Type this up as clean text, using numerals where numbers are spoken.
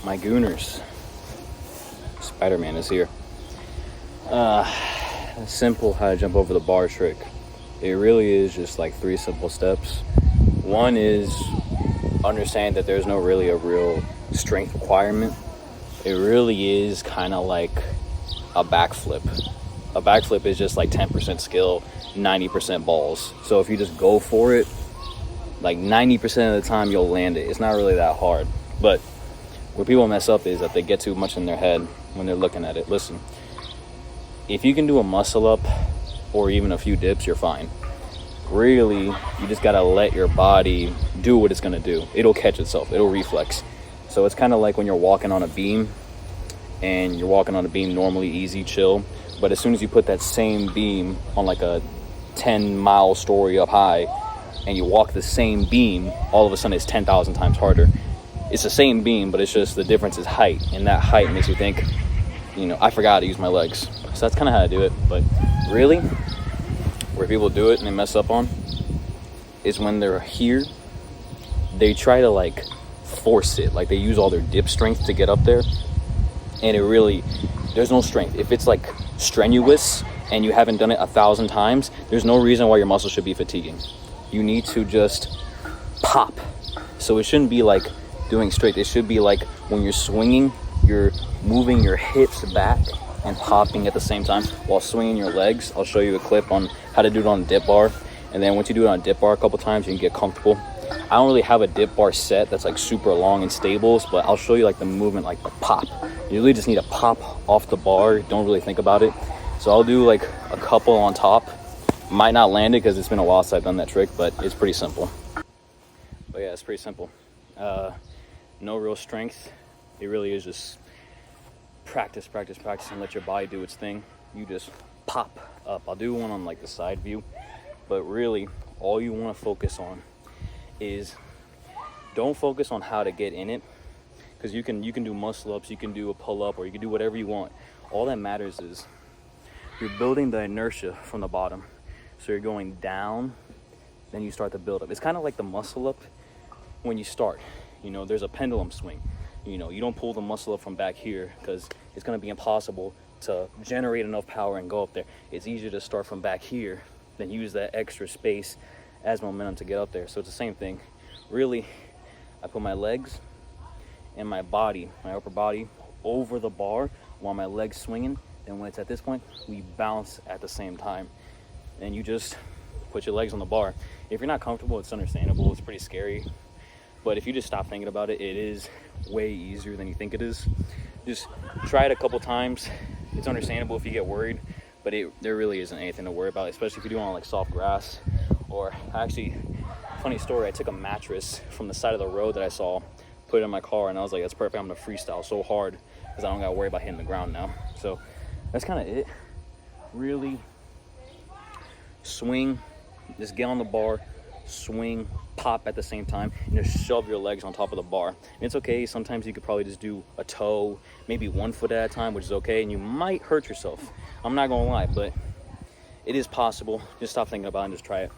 My Gooners. Spider-Man is here. Simple how to jump over the bar trick. It really is just like 3 simple steps. One is understand that there's no really a real strength requirement. It really is kind of like a backflip. A backflip is just like 10% skill, 90% balls. So if you just go for it, like 90% of the time you'll land it. It's not really that hard. But where people mess up is that they get too much in their head when they're looking at it. Listen, if you can do a muscle up or even a few dips, you're fine. Really, you just gotta let your body do what it's gonna do. It'll catch itself, it'll reflex. So it's kind of like when you're walking on a beam, and you're walking on a beam normally easy, chill, but as soon as you put that same beam on like a 10-mile story up high, and you walk the same beam, all of a sudden it's 10,000 times harder. It's the same beam, but it's just the difference is height, and that height makes you think, I forgot how to use my legs. So that's kind of how I do it. But really, where people do it and they mess up on is when they're here, they try to like force it, like they use all their dip strength to get up there, and there's no strength. If it's like strenuous and you haven't done it 1,000 times, there's no reason why your muscles should be fatiguing. You need to just pop. So it shouldn't be like doing straight. It should be like when you're swinging, you're moving your hips back and popping at the same time while swinging your legs. I'll show you a clip on how to do it on a dip bar, and then once you do it on a dip bar a couple times, you can get comfortable. I don't really have a dip bar set that's like super long and stable, but I'll show you like the movement, like the pop. You really just need to pop off the bar. Don't really think about it. So I'll do like a couple on top. Might not land it because it's been a while since I've done that trick, but it's pretty simple. But yeah, it's pretty simple. No real strength. It really is just practice, and let your body do its thing. You just pop up. I'll do one on like the side view, but really all you want to focus on is don't focus on how to get in it, because you can do muscle ups, you can do a pull up, or you can do whatever you want. All that matters is you're building the inertia from the bottom. So you're going down, then you start to build up. It's kind of like the muscle up when you start. There's a pendulum swing. You don't pull the muscle up from back here because it's going to be impossible to generate enough power and go up there. It's easier to start from back here than use that extra space as momentum to get up there. So it's the same thing. Really, I put my legs and my body, my upper body, over the bar while my legs swinging. And when it's at this point, we bounce at the same time. And you just put your legs on the bar. If you're not comfortable, it's understandable. It's pretty scary. But if you just stop thinking about it, it is way easier than you think it is. Just try it a couple times. It's understandable if you get worried, but there really isn't anything to worry about, especially if you do it on like soft grass. Or actually, funny story, I took a mattress from the side of the road that I saw, put it in my car, and I was like, that's perfect. I'm gonna freestyle so hard because I don't gotta worry about hitting the ground now. So that's kind of it. Really swing, just get on the bar, swing, pop at the same time, and just shove your legs on top of the bar. And it's okay, sometimes you could probably just do a toe, maybe 1 foot at a time, which is okay, and you might hurt yourself. I'm not gonna lie, but it is possible. Just stop thinking about it and just try it.